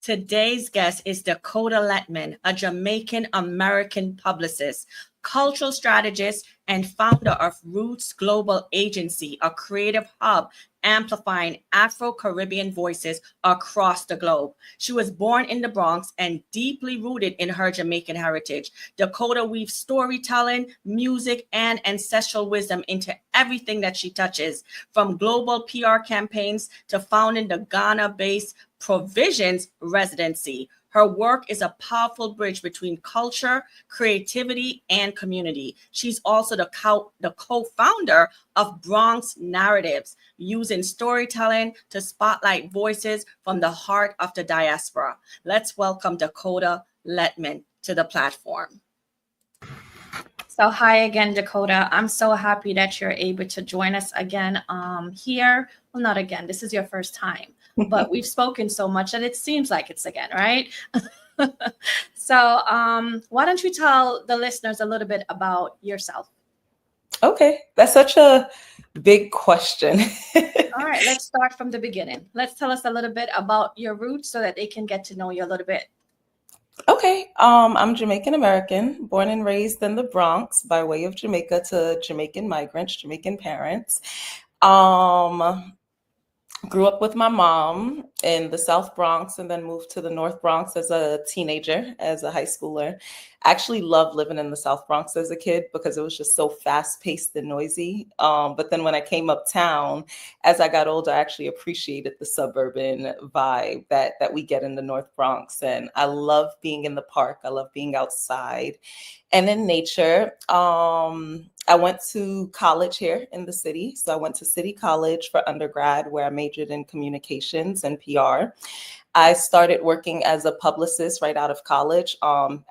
Today's guest is Decota Letman, a Jamaican-American publicist, cultural strategist, and founder of Roots Global Agency, a creative hub amplifying Afro-Caribbean voices across the globe. She was born in the Bronx and deeply rooted in her Jamaican heritage. Decota weaves storytelling, music, and ancestral wisdom into everything that she touches, from global PR campaigns to founding the Ghana-based Provisions residency. Her work is a powerful bridge between culture, creativity, and community. She's also the co-founder of Bronx Narratives, using storytelling to spotlight voices from the heart of the diaspora. Let's welcome Decota Letman to the platform. So hi again, Decota. I'm so happy that you're able to join us again here. Well, not again. This is your first time, but we've spoken so much that it seems like it's again, right? So why don't you tell the listeners a little bit about yourself? Okay, that's such a big question. All right, let's start from the beginning. Let's tell us a little bit about your roots so that they can get to know you a little bit. Okay, I'm Jamaican-American, born and raised in the Bronx by way of Jamaica to Jamaican migrants, Jamaican parents. Grew up with my mom in the South Bronx and then moved to the North Bronx as a teenager, as a high schooler. Actually loved living in the South Bronx as a kid because it was just so fast-paced and noisy. But then when I came uptown, as I got older, I actually appreciated the suburban vibe that we get in the North Bronx. And I love being in the park. I love being outside and in nature. I went to college here in the city. So I went to City College for undergrad, where I majored in communications and PR. I started working as a publicist right out of college,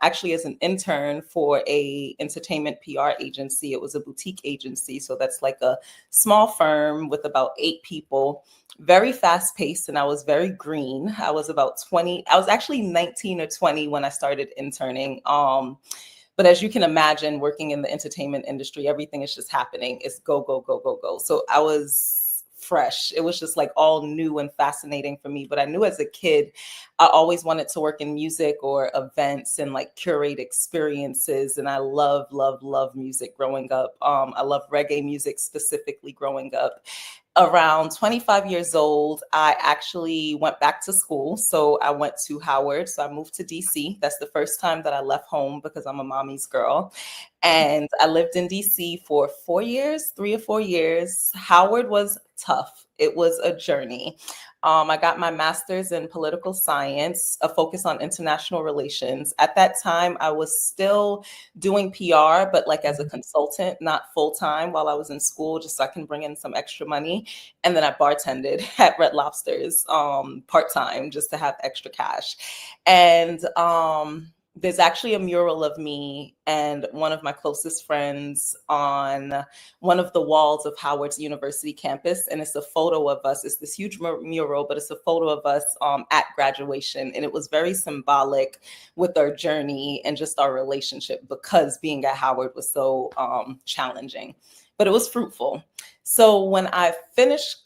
actually as an intern for a entertainment PR agency. It was a boutique agency. So that's like a small firm with about 8 people, very fast paced. And I was very green. I was about 20. I was actually 19 or 20 when I started interning. But as you can imagine, working in the entertainment industry, everything is just happening. It's go, go, go, go, go. So I was fresh. It was just like all new and fascinating for me. But I knew as a kid, I always wanted to work in music or events and like curate experiences. And I love, love, love music growing up. I love reggae music specifically growing up. Around 25 years old, I actually went back to school. So I went to Howard. So I moved to DC. That's the first time that I left home because I'm a mommy's girl. And I lived in DC for 4 years, 3 or 4 years. Howard was tough. It was a journey. I got my master's in political science, a focus on international relations. At that time, I was still doing PR, but like as a consultant, not full time while I was in school, just so I can bring in some extra money. And then I bartended at Red Lobster's part time just to have extra cash. And there's actually a mural of me and one of my closest friends on one of the walls of Howard's University campus. And it's a photo of us. It's this huge mural, but it's a photo of us at graduation. And it was very symbolic with our journey and just our relationship because being at Howard was so challenging, but it was fruitful. So when I finished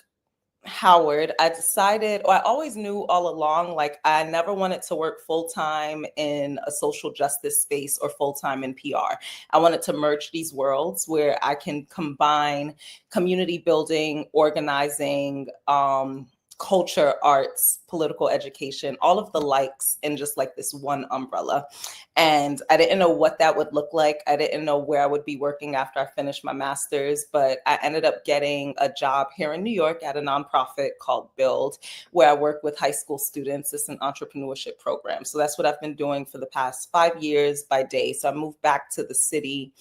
Howard, I decided, or I always knew all along, like I never wanted to work full-time in a social justice space or full-time in PR. I wanted to merge these worlds where I can combine community building, organizing, culture, arts, political education, all of the likes in just like this one umbrella. And I didn't know what that would look like. I didn't know where I would be working after I finished my master's, but I ended up getting a job here in New York at a nonprofit called Build, where I work with high school students. It's an entrepreneurship program. So that's what I've been doing for the past 5 years by day. So I moved back to the city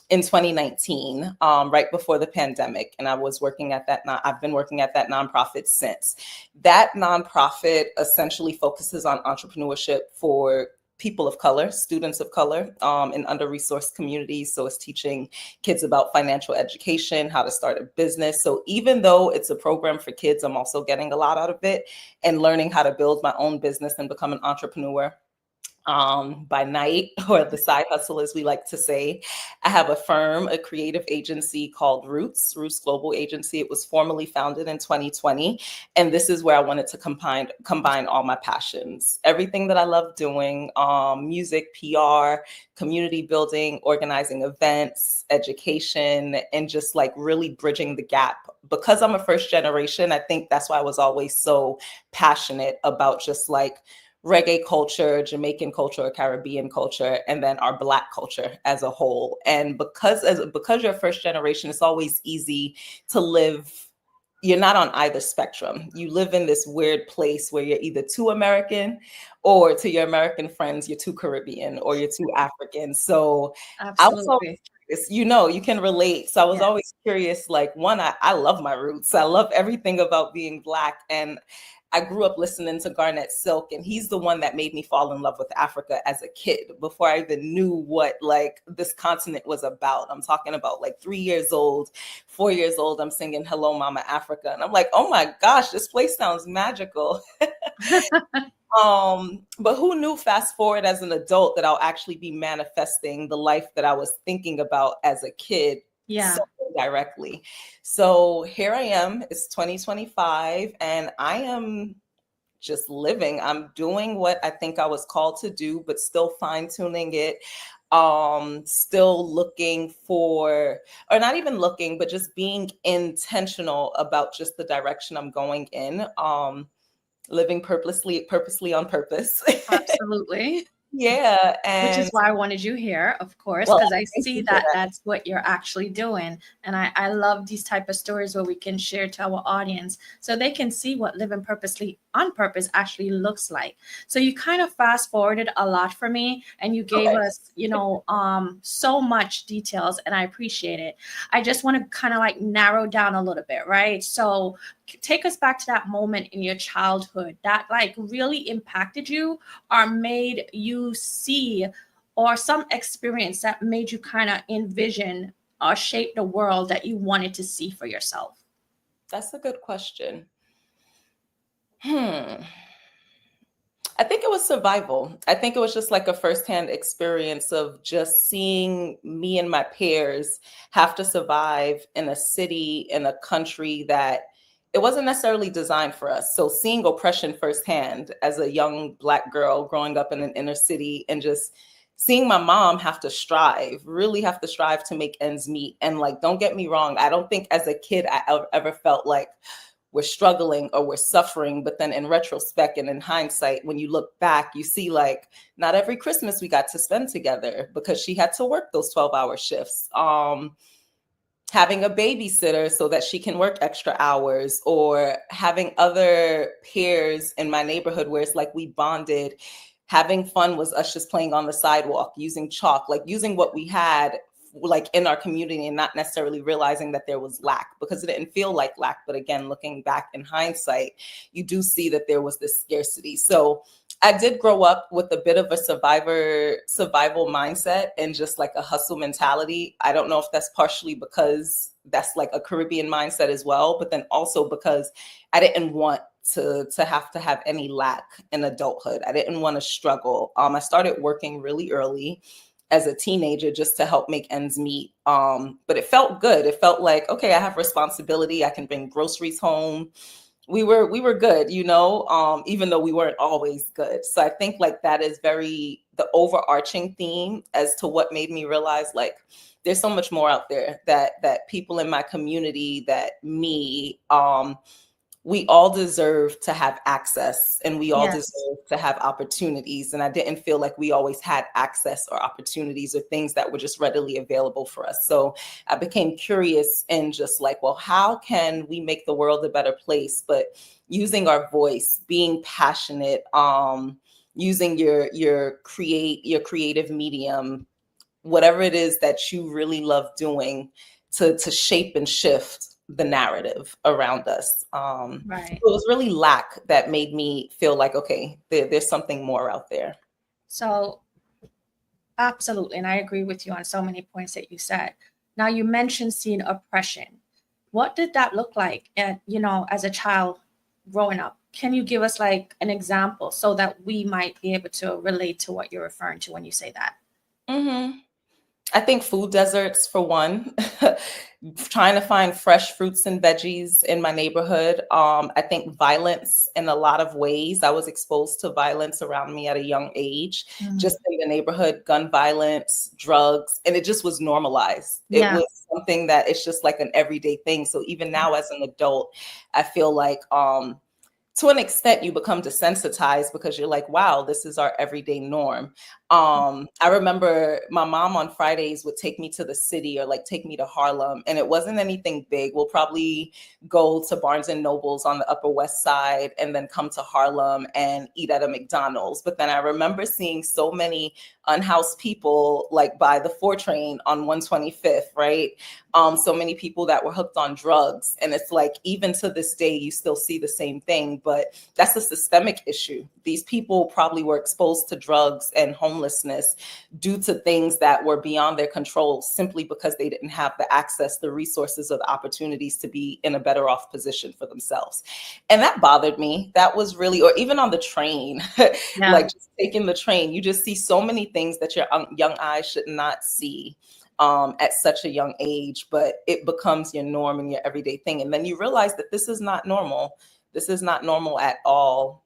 in 2019, right before the pandemic. And I was working at that, I've been working at that nonprofit since. That nonprofit essentially focuses on entrepreneurship for people of color, students of color in under-resourced communities. So it's teaching kids about financial education, how to start a business. So even though it's a program for kids, I'm also getting a lot out of it and learning how to build my own business and become an entrepreneur. by night, or the side hustle, as we like to say. I have a firm, a creative agency called Roots Global Agency. It was formally founded in 2020. And this is where I wanted to combine all my passions, everything that I love doing, music, PR, community building, organizing events, education, and just like really bridging the gap. Because I'm a first generation, I think that's why I was always so passionate about just like reggae culture, Jamaican culture, Caribbean culture, and then our Black culture as a whole. And because you're first generation, it's always easy to live. You're not on either spectrum. You live in this weird place where you're either too American, or to your American friends, you're too Caribbean or you're too African. So I was always Absolutely. curious, you can relate. So I was Yeah. always curious, like, one, I love my roots. I love everything about being Black. And I grew up listening to Garnet Silk, and he's the one that made me fall in love with Africa as a kid before I even knew what like this continent was about. I'm talking about like 3 years old, 4 years old. I'm singing Hello Mama Africa. And I'm like, oh my gosh, this place sounds magical. But who knew, fast forward as an adult, that I'll actually be manifesting the life that I was thinking about as a kid Yeah. so directly. So here I am, it's 2025, and I am just living. I'm doing what I think I was called to do, but still fine tuning it. Still looking for, or not even looking, but just being intentional about just the direction I'm going in. Living purposely on purpose. Absolutely. Yeah. Which is And why I wanted you here, of course, well, because I thank see you for that that. that's what you're actually doing. And I love these type of stories where we can share to our audience so they can see what living purposely on purpose actually looks like. So you kind of fast forwarded a lot for me, and you gave Okay. us, so much details, and I appreciate it. I just want to kind of like narrow down a little bit, right? So take us back to that moment in your childhood that like really impacted you or made you see, or some experience that made you kind of envision or shape the world that you wanted to see for yourself. That's a good question. I think it was survival. I think it was just like a firsthand experience of just seeing me and my peers have to survive in a city, in a country that it wasn't necessarily designed for us. So seeing oppression firsthand as a young Black girl growing up in an inner city, and just seeing my mom really have to strive to make ends meet. And like, don't get me wrong, I don't think as a kid I ever felt like we're struggling or we're suffering. But then in retrospect and in hindsight, when you look back, you see like not every Christmas we got to spend together because she had to work those 12-hour shifts. Having a babysitter so that she can work extra hours, or having other peers in my neighborhood where it's like we bonded. Having fun was us just playing on the sidewalk, using chalk, like using what we had like in our community, and not necessarily realizing that there was lack, because it didn't feel like lack. But again, looking back in hindsight, you do see that there was this scarcity. So I did grow up with a bit of a survival mindset and just like a hustle mentality. I don't know if that's partially because that's like a Caribbean mindset as well, but then also because I didn't want to have any lack in adulthood. I didn't want to struggle. I started working really early as a teenager just to help make ends meet. But it felt good. It felt like, okay, I have responsibility. I can bring groceries home. We were good, even though we weren't always good. So I think like that is very the overarching theme as to what made me realize like there's so much more out there that people in my community, that me, we all deserve to have access, and we all Yes. deserve to have opportunities. And I didn't feel like we always had access or opportunities or things that were just readily available for us. So I became curious and just like, well, how can we make the world a better place? But using our voice, being passionate, using your creative medium, whatever it is that you really love doing, to shape and shift the narrative around us. So Right. it was really lack that made me feel like, okay, there's something more out there. So absolutely. And I agree with you on so many points that you said. Now you mentioned seeing oppression. What did that look like as a child growing up? Can you give us like an example so that we might be able to relate to what you're referring to when you say that? Mm-hmm. I think food deserts for one. Trying to find fresh fruits and veggies in my neighborhood. I think violence in a lot of ways. I was exposed to violence around me at a young age, just in the neighborhood, gun violence, drugs, and it just was normalized. It Yeah. was something that it's just like an everyday thing. So even now as an adult, I feel like to an extent you become desensitized because you're like, wow, this is our everyday norm. I remember my mom on Fridays would take me to the city or like take me to Harlem, and it wasn't anything big. We'll probably go to Barnes and Nobles on the Upper West Side and then come to Harlem and eat at a McDonald's. But then I remember seeing so many unhoused people like by the 4 train on 125th, right? So many people that were hooked on drugs. And it's like, even to this day, you still see the same thing, but that's a systemic issue. These people probably were exposed to drugs and homelessness due to things that were beyond their control, simply because they didn't have the access, the resources, or the opportunities to be in a better off position for themselves. And that bothered me. That was really, or even on the train, like just taking the train, you just see so many things that your young eyes should not see at such a young age, but it becomes your norm and your everyday thing. And then you realize that this is not normal. This is not normal at all.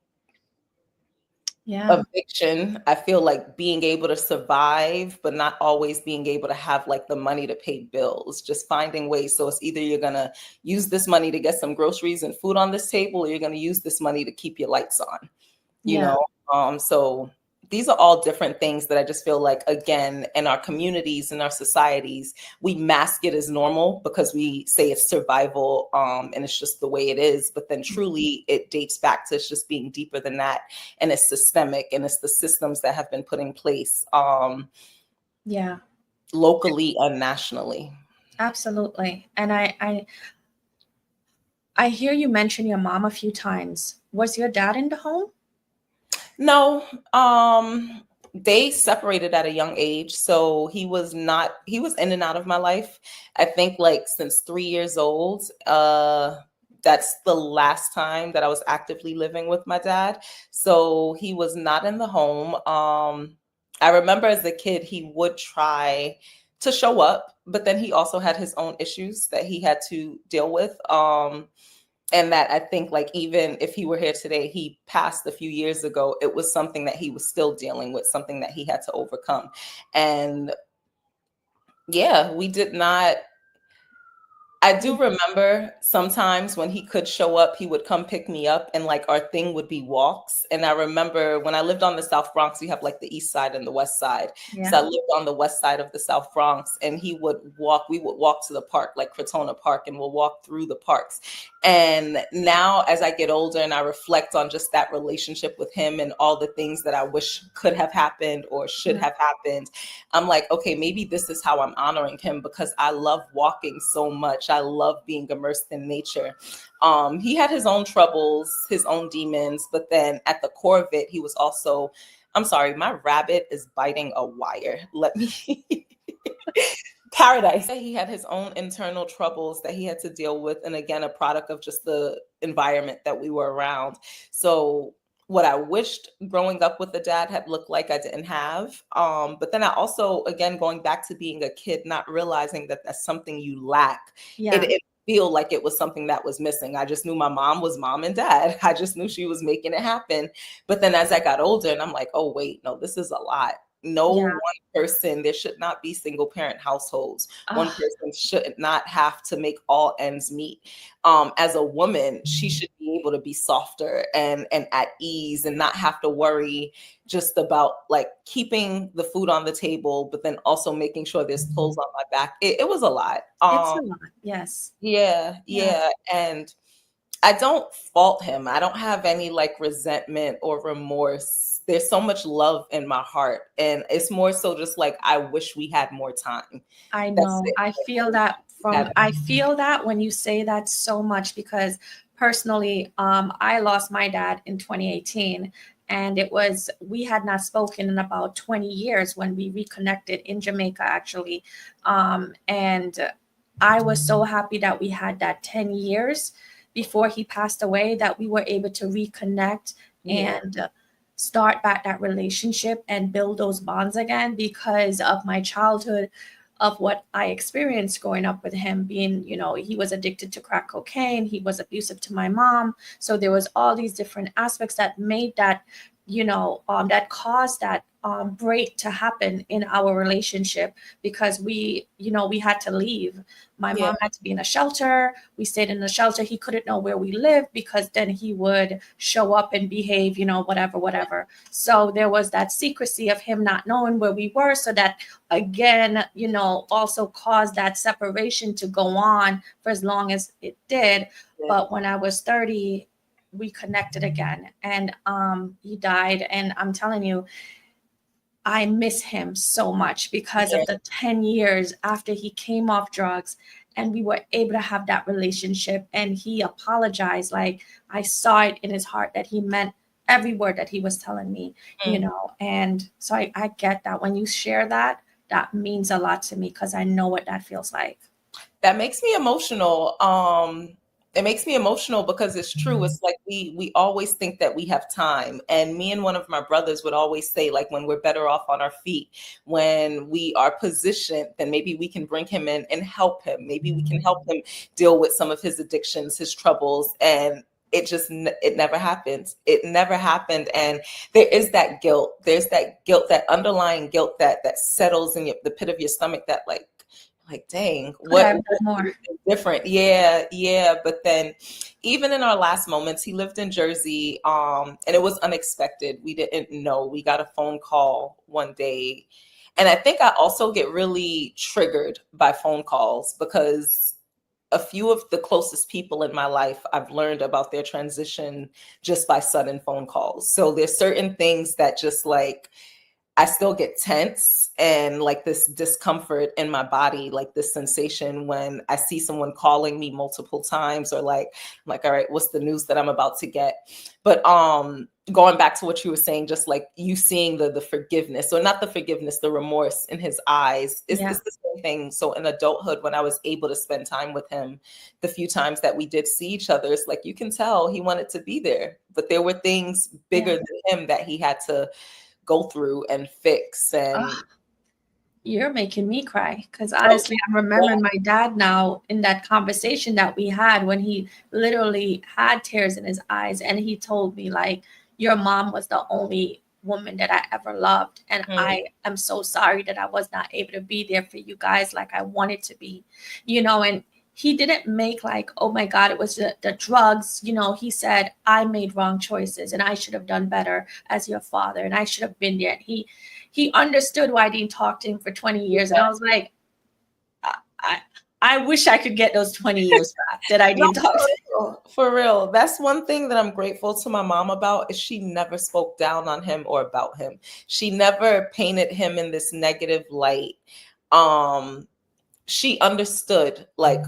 Yeah. Eviction, I feel like being able to survive, but not always being able to have like the money to pay bills, just finding ways. So it's either you're going to use this money to get some groceries and food on this table, or you're going to use this money to keep your lights on, you know? So these are all different things that I just feel like, again, in our communities, in our societies, we mask it as normal because we say it's survival, and it's just the way it is. But then truly it dates back to it's just being deeper than that. And it's systemic, and it's the systems that have been put in place locally and nationally. Absolutely. And I hear you mention your mom a few times. Was your dad in the home? No, they separated at a young age. So he was in and out of my life. I think like since 3 years old, that's the last time that I was actively living with my dad. So he was not in the home. I remember as a kid, he would try to show up, but then he also had his own issues that he had to deal with. And that I think like, even if he were here today, he passed a few years ago, it was something that he was still dealing with, something that he had to overcome. And yeah, we did not. I do remember sometimes when he could show up, he would come pick me up, and like our thing would be walks. And I remember when I lived on the South Bronx, we have like the East Side and the West Side. Yeah. So I lived on the West Side of the South Bronx, and we would walk to the park, like Crotona Park, and we'll walk through the parks. And now as I get older and I reflect on just that relationship with him and all the things that I wish could have happened or should have happened, I'm like, okay, maybe this is how I'm honoring him, because I love walking so much. I love being immersed in nature. He had his own troubles, his own demons, but then at the core of it, he was also, I'm sorry, my rabbit is biting a wire. Let me paradise. He had his own internal troubles that he had to deal with. And again, a product of just the environment that we were around. So what I wished growing up with a dad had looked like, I didn't have. But then I also, again, going back to being a kid, not realizing that that's something you lack. It feel like it was something that was missing. I just knew my mom was mom and dad. I just knew she was making it happen. But then as I got older, and I'm like, oh, wait, no, this is a lot. One person, there should not be single parent households. One person should not have to make all ends meet. As a woman, she should be able to be softer and at ease and not have to worry just about like keeping the food on the table, but then also making sure there's clothes on my back. It was a lot. It's a lot. Yes. Yeah. And I don't fault him. I don't have any like resentment or remorse. There's so much love in my heart. And it's more so just like, I wish we had more time. I know. I feel that when you say that so much, because personally, I lost my dad in 2018. And we had not spoken in about 20 years when we reconnected in Jamaica, actually. And I was so happy that we had that 10 years, before he passed away, that we were able to reconnect and start back that relationship and build those bonds again because of my childhood, of what I experienced growing up with him being, he was addicted to crack cocaine. He was abusive to my mom. So there was all these different aspects that made that, that caused that break to happen in our relationship because we had to leave. My mom had to be in a shelter. We stayed in the shelter. He couldn't know where we lived because then he would show up and behave, whatever. So there was that secrecy of him not knowing where we were. So that again, also caused that separation to go on for as long as it did. But when I was 30, we connected again, and he died. And I'm telling you, I miss him so much because of the 10 years after he came off drugs and we were able to have that relationship. And he apologized. Like, I saw it in his heart that he meant every word that he was telling me, and so I get that when you share that means a lot to me because I know what that feels like. That makes me emotional. It makes me emotional because it's true. It's like we always think that we have time. And me and one of my brothers would always say, like, when we're better off on our feet, when we are positioned, then maybe we can bring him in and help him. Maybe we can help him deal with some of his addictions, his troubles. And it never happened. It never happened. And there is that guilt. There's that guilt, that underlying guilt that settles in the pit of your stomach that like, dang, what more different? Yeah. But then even in our last moments, he lived in Jersey, and it was unexpected. We didn't know. We got a phone call one day. And I think I also get really triggered by phone calls because a few of the closest people in my life, I've learned about their transition just by sudden phone calls. So there's certain things that just like, I still get tense and like this discomfort in my body, like this sensation when I see someone calling me multiple times or like, I'm like, all right, what's the news that I'm about to get? But going back to what you were saying, just like you seeing the forgiveness, or not the forgiveness, the remorse in his eyes is the same thing. So in adulthood, when I was able to spend time with him, the few times that we did see each other, it's like, you can tell he wanted to be there, but there were things bigger than him that he had to go through and fix. And you're making me cry because honestly, I'm remembering my dad now in that conversation that we had when he literally had tears in his eyes and he told me like, your mom was the only woman that I ever loved, and I am so sorry that I was not able to be there for you guys like I wanted to be, and he didn't make like, oh my God, it was the drugs. He said, I made wrong choices and I should have done better as your father. And I should have been there. And he understood why I didn't talk to him for 20 years. And I was like, I wish I could get those 20 years back that I didn't talk to him. For real. That's one thing that I'm grateful to my mom about is she never spoke down on him or about him. She never painted him in this negative light. She understood like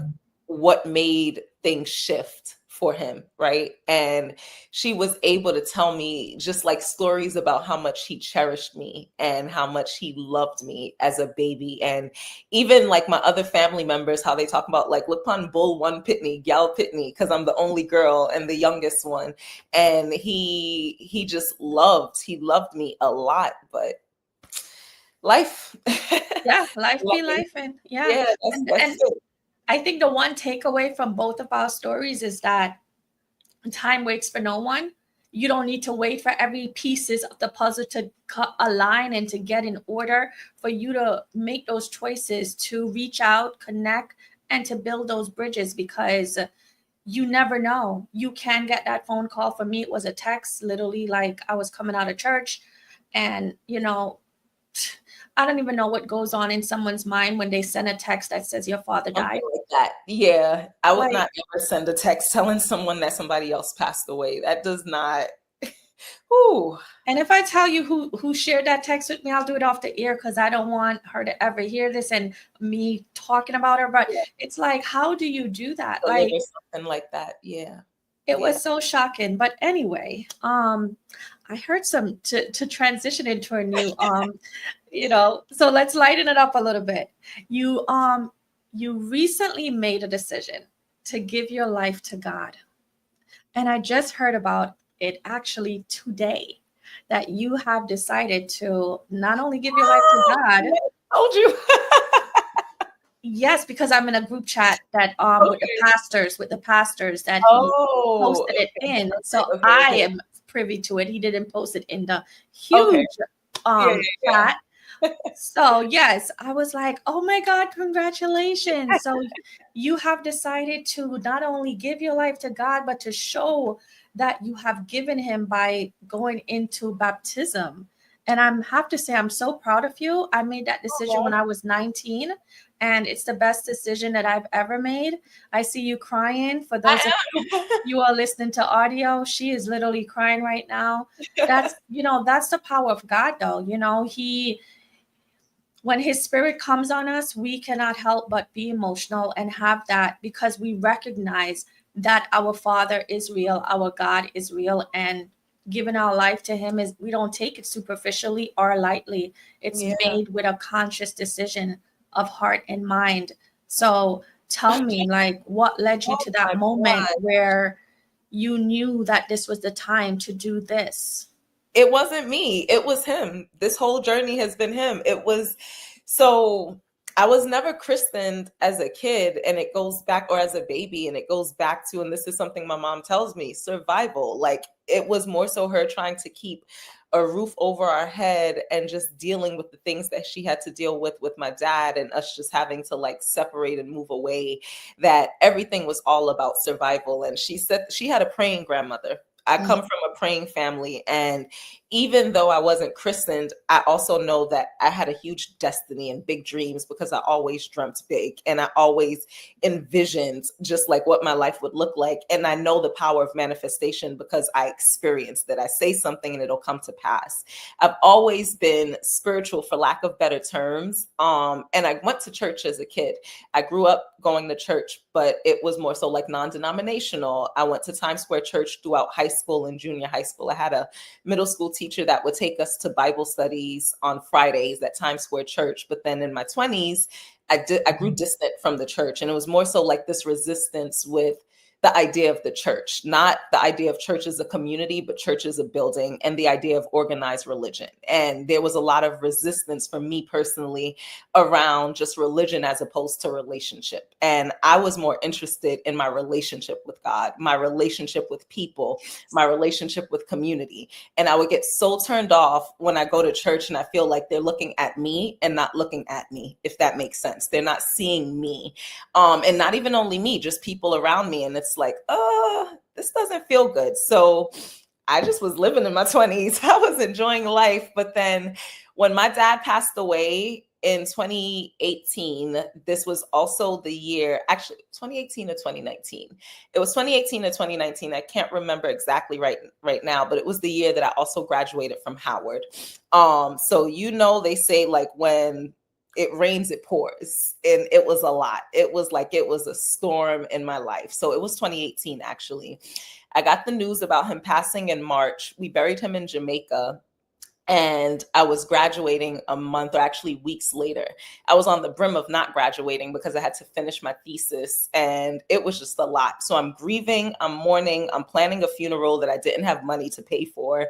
what made things shift for him, right? And she was able to tell me just like stories about how much he cherished me and how much he loved me as a baby. And even like my other family members, how they talk about like, look upon bull one pitney, gal pitney, because I'm the only girl and the youngest one. And he just loved me a lot, but life. Life be life. And that's I think the one takeaway from both of our stories is that time waits for no one. You don't need to wait for every pieces of the puzzle to align and to get in order for you to make those choices to reach out, connect, and to build those bridges, because you never know. You can get that phone call. For me, it was a text, literally like I was coming out of church and, I don't even know what goes on in someone's mind when they send a text that says your father died. Like that. Yeah. I would not ever send a text telling someone that somebody else passed away. That does not. Ooh. And if I tell you who shared that text with me, I'll do it off the air because I don't want her to ever hear this and me talking about her. But it's like, how do you do that? Like something like that. Yeah. It was so shocking. But anyway, I heard some to transition into a new so let's lighten it up a little bit. You recently made a decision to give your life to God. And I just heard about it actually today, that you have decided to not only give your life to God. I told you. Yes, because I'm in a group chat that with the pastors that he posted it in. So I am privy to it. He didn't post it in the huge chat. So yes, I was like, oh my God, congratulations. So you have decided to not only give your life to God, but to show that you have given him by going into baptism. And I have to say, I'm so proud of you. I made that decision when I was 19, and it's the best decision that I've ever made. I see you crying. For those of you are listening to audio, she is literally crying right now. That's, that's the power of God, though. When his spirit comes on us, we cannot help but be emotional and have that, because we recognize that our Father is real, our God is real, and giving our life to him is, we don't take it superficially or lightly. It's made with a conscious decision of heart and mind. So tell me, like, what led you to that moment where you knew that this was the time to do this? It wasn't me. It was him. This whole journey has been him. So I was never christened as a kid, and it goes back, or as a baby, and it goes back to, and this is something my mom tells me, survival. Like, it was more so her trying to keep a roof over our head and just dealing with the things that she had to deal with my dad, and us just having to like separate and move away, that everything was all about survival. And she said she had a praying grandmother. I come from a praying family, and even though I wasn't christened, I also know that I had a huge destiny and big dreams, because I always dreamt big, and I always envisioned just like what my life would look like. And I know the power of manifestation because I experienced that. I say something and it'll come to pass. I've always been spiritual, for lack of better terms. And I went to church as a kid. I grew up going to church, but it was more so like non-denominational. I went to Times Square Church throughout high school and junior high school. I had a middle school teacher that would take us to Bible studies on Fridays at Times Square Church. But then in my 20s, I grew distant from the church, and it was more so like this resistance with the idea of the church, not the idea of church as a community, but church as a building, and the idea of organized religion. And there was a lot of resistance for me personally around just religion as opposed to relationship. And I was more interested in my relationship with God, my relationship with people, my relationship with community. And I would get so turned off when I go to church and I feel like they're looking at me and not looking at me, if that makes sense. They're not seeing me. And not even only me, just people around me. And it's like, this doesn't feel good. So I just was living in my 20s. I was enjoying life. But then when my dad passed away in 2018, this was also the year, actually 2018 or 2019. It was 2018 or 2019. I can't remember exactly right now, but it was the year that I also graduated from Howard. So, they say like when it rains, it pours. And it was a lot. It was like it was a storm in my life. So it was 2018, actually. I got the news about him passing in March. We buried him in Jamaica. And I was graduating a month, or actually weeks later. I was on the brim of not graduating because I had to finish my thesis, and it was just a lot. So I'm grieving, I'm mourning, I'm planning a funeral that I didn't have money to pay for.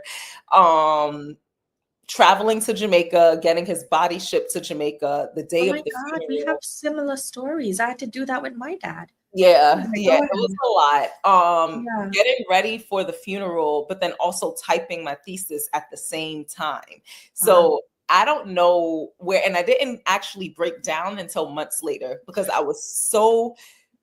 Traveling to Jamaica, getting his body shipped to Jamaica the day of the funeral. We have similar stories. I had to do that with my dad. Yeah, it was a lot. Getting ready for the funeral, but then also typing my thesis at the same time. So I don't know where, and I didn't actually break down until months later, because I was so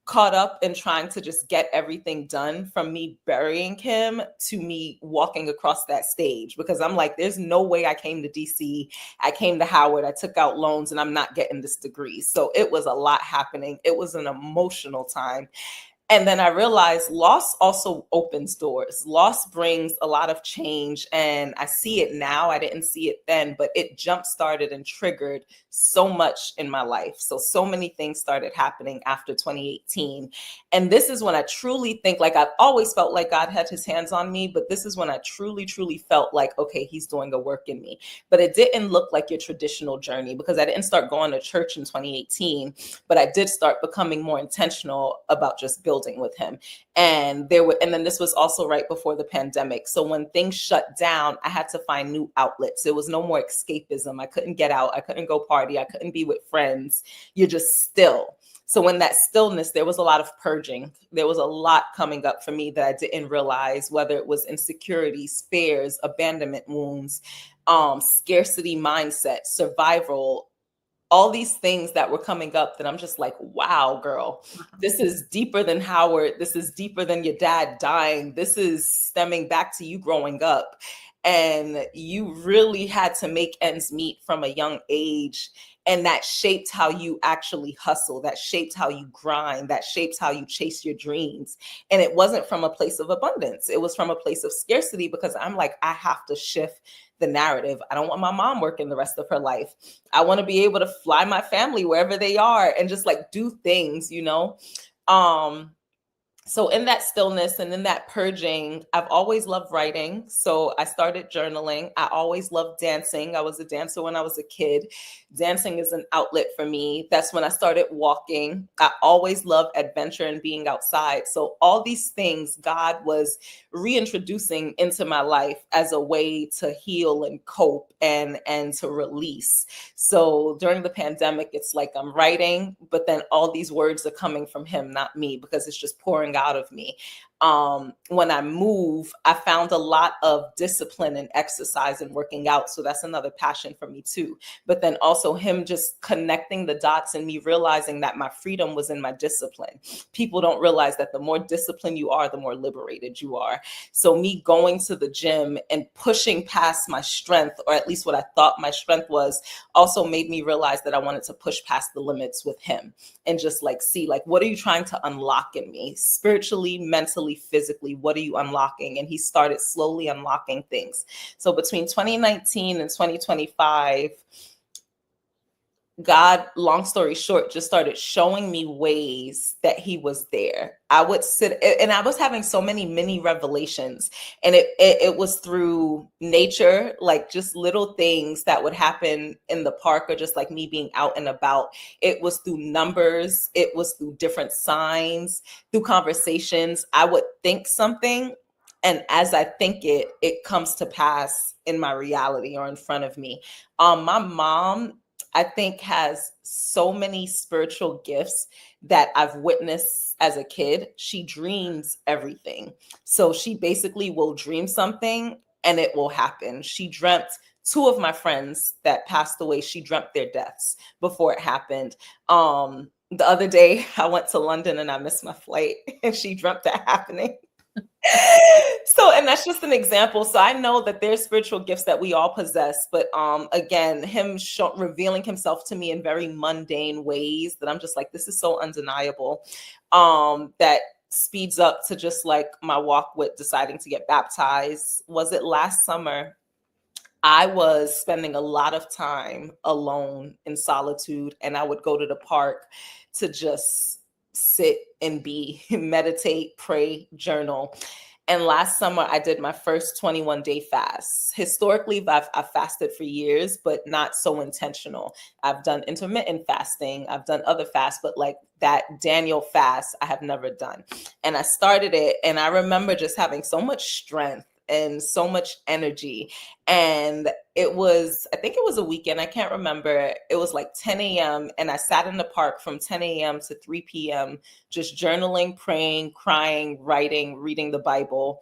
caught up in trying to just get everything done, from me burying him to me walking across that stage, because I'm like, there's no way I came to DC, I came to Howard, I took out loans, and I'm not getting this degree. So it was a lot happening. It was an emotional time. And then I realized loss also opens doors. Loss brings a lot of change. And I see it now. I didn't see it then, but it jump-started and triggered so much in my life. So many things started happening after 2018. And this is when I truly think, like, I've always felt like God had his hands on me, but this is when I truly, truly felt like, okay, he's doing a work in me. But it didn't look like your traditional journey, because I didn't start going to church in 2018, but I did start becoming more intentional about just building building with him. And then this was also right before the pandemic. So when things shut down, I had to find new outlets. There was no more escapism. I couldn't get out. I couldn't go party. I couldn't be with friends. You're just still. So in that stillness, there was a lot of purging. There was a lot coming up for me that I didn't realize, whether it was insecurities, fears, abandonment wounds, scarcity mindset, survival, all these things that were coming up that I'm just like, wow, girl, this is deeper than Howard. This is deeper than your dad dying. This is stemming back to you growing up. And you really had to make ends meet from a young age. And that shaped how you actually hustle. That shaped how you grind. That shapes how you chase your dreams. And it wasn't from a place of abundance. It was from a place of scarcity, because I'm like, I have to shift the narrative. I don't want my mom working the rest of her life. I want to be able to fly my family wherever they are and just like do things, you know? So in that stillness and in that purging, I've always loved writing. So I started journaling. I always loved dancing. I was a dancer when I was a kid. Dancing is an outlet for me. That's when I started walking. I always loved adventure and being outside. So all these things God was reintroducing into my life as a way to heal and cope and to release. So during the pandemic, it's like I'm writing, but then all these words are coming from him, not me, because it's just pouring out of me. When I move, I found a lot of discipline and exercise and working out. So that's another passion for me too. But then also him just connecting the dots and me realizing that my freedom was in my discipline. People don't realize that the more disciplined you are, the more liberated you are. So me going to the gym and pushing past my strength, or at least what I thought my strength was, also made me realize that I wanted to push past the limits with him and just like, see, like, what are you trying to unlock in me? Spiritually, mentally, physically, what are you unlocking? And he started slowly unlocking things. So between 2019 and 2025, God, long story short, just started showing me ways that he was there. I would sit and I was having so many mini revelations, and it was through nature, like just little things that would happen in the park, or just like me being out and about. It was through numbers. It was through different signs, through conversations. I would think something, and as I think it, it comes to pass in my reality or in front of me. My mom, I think, has so many spiritual gifts that I've witnessed as a kid. She dreams everything. So she basically will dream something and it will happen. She dreamt two of my friends that passed away. She dreamt their deaths before it happened. The other day I went to London and I missed my flight, and she dreamt that happening. So, and that's just an example. So I know that there's spiritual gifts that we all possess, but again, him revealing himself to me in very mundane ways that I'm just like, this is so undeniable. That speeds up to just like my walk with deciding to get baptized. Was it last summer? I was spending a lot of time alone in solitude, and I would go to the park to just sit and be, meditate, pray, journal. And last summer, I did my first 21-day fast. Historically, I've fasted for years, but not so intentional. I've done intermittent fasting. I've done other fasts, but like that Daniel fast, I have never done. And I started it, and I remember just having so much strength and so much energy. And it was, I think it was a weekend, I can't remember. It was like 10 a.m. and I sat in the park from 10 a.m. to 3 p.m. just journaling, praying, crying, writing, reading the Bible,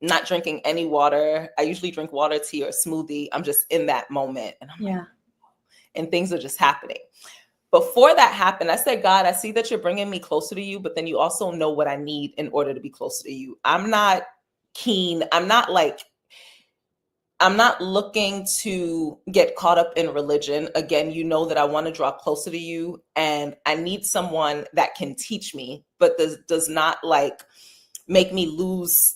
not drinking any water. I usually drink water, tea, or smoothie. I'm just in that moment. And I'm like, and things are just happening. Before that happened, I said, God, I see that you're bringing me closer to you, but then you also know what I need in order to be closer to you. I'm not keen. I'm not looking to get caught up in religion. Again, you know that I want to draw closer to you, and I need someone that can teach me, but does not like make me lose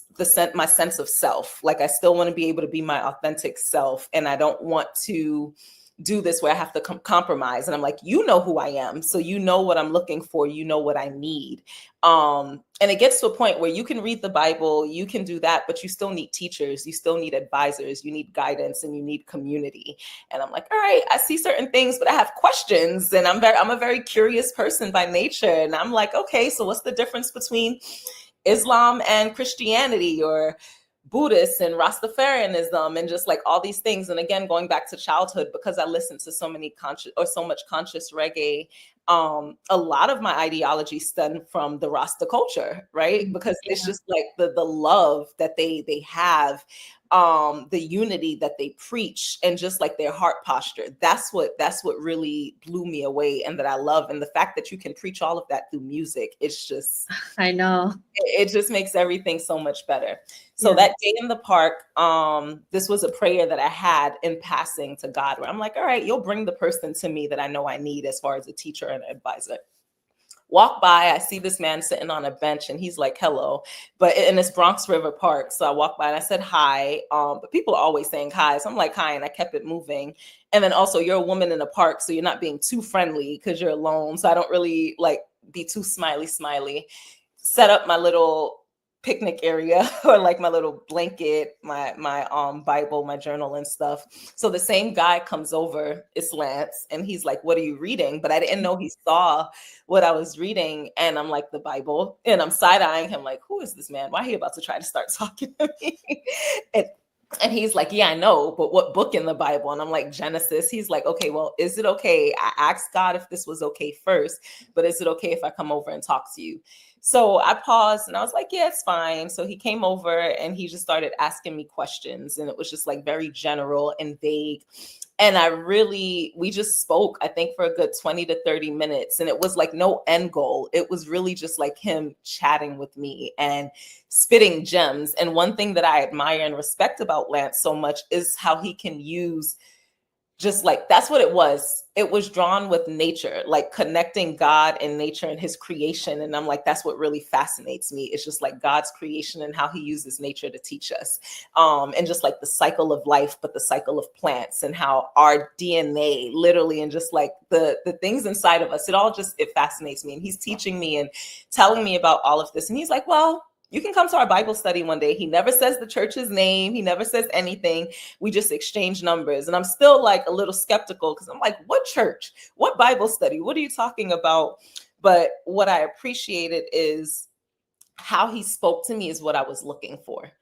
my sense of self. Like I still want to be able to be my authentic self, and I don't want to do this where I have to compromise. And I'm like, you know who I am. So you know what I'm looking for. You know what I need. And it gets to a point where you can read the Bible, you can do that, but you still need teachers, you still need advisors, you need guidance, and you need community. And I'm like, all right, I see certain things, but I have questions, and I'm a very curious person by nature. And I'm like, okay, so what's the difference between Islam and Christianity, or Buddhist and Rastafarianism, and just like all these things? And again, going back to childhood, because I listened to so much conscious reggae, a lot of my ideology stemmed from the Rasta culture, right? Because it's just like the love that they have, the unity that they preach, and just like their heart posture. That's what really blew me away, and that I love. And the fact that you can preach all of that through music, it's just, I know, it just makes everything so much better. So that day in the park, this was a prayer that I had in passing to God, where I'm like, all right, you'll bring the person to me that I know I need as far as a teacher and an advisor. Walk by, I see this man sitting on a bench, and he's like, hello, but in this Bronx River Park. So I walked by and I said, hi. But people are always saying hi. So I'm like, hi. And I kept it moving. And then also, you're a woman in a park, so you're not being too friendly because you're alone. So I don't really like be too smiley. Set up my little picnic area, or like my little blanket, my Bible, my journal and stuff. So the same guy comes over, it's Lance, and he's like, what are you reading? But I didn't know he saw what I was reading. And I'm like, the Bible. And I'm side-eyeing him like, who is this man? Why are he about to try to start talking to me? And he's like, yeah, I know, but what book in the Bible? And I'm like, Genesis. He's like, okay, well, is it okay? I asked God if this was okay first, but is it okay if I come over and talk to you? So I paused and I was like, yeah, it's fine. So he came over and he just started asking me questions, and it was just like very general and vague. And we just spoke, I think, for a good 20 to 30 minutes. And it was like no end goal. It was really just like him chatting with me and spitting gems. And one thing that I admire and respect about Lance so much is how he can use, just like, that's what it was. It was drawn with nature, like connecting God and nature and his creation. And I'm like, that's what really fascinates me. It's just like God's creation and how he uses nature to teach us. And just like the cycle of life, but the cycle of plants, and how our DNA literally, and just like the things inside of us, it fascinates me. And he's teaching me and telling me about all of this. And he's like, well, you can come to our Bible study one day. He never says the church's name. He never says anything. We just exchange numbers. And I'm still like a little skeptical, because I'm like, what church? What Bible study? What are you talking about? But what I appreciated is how he spoke to me is what I was looking for.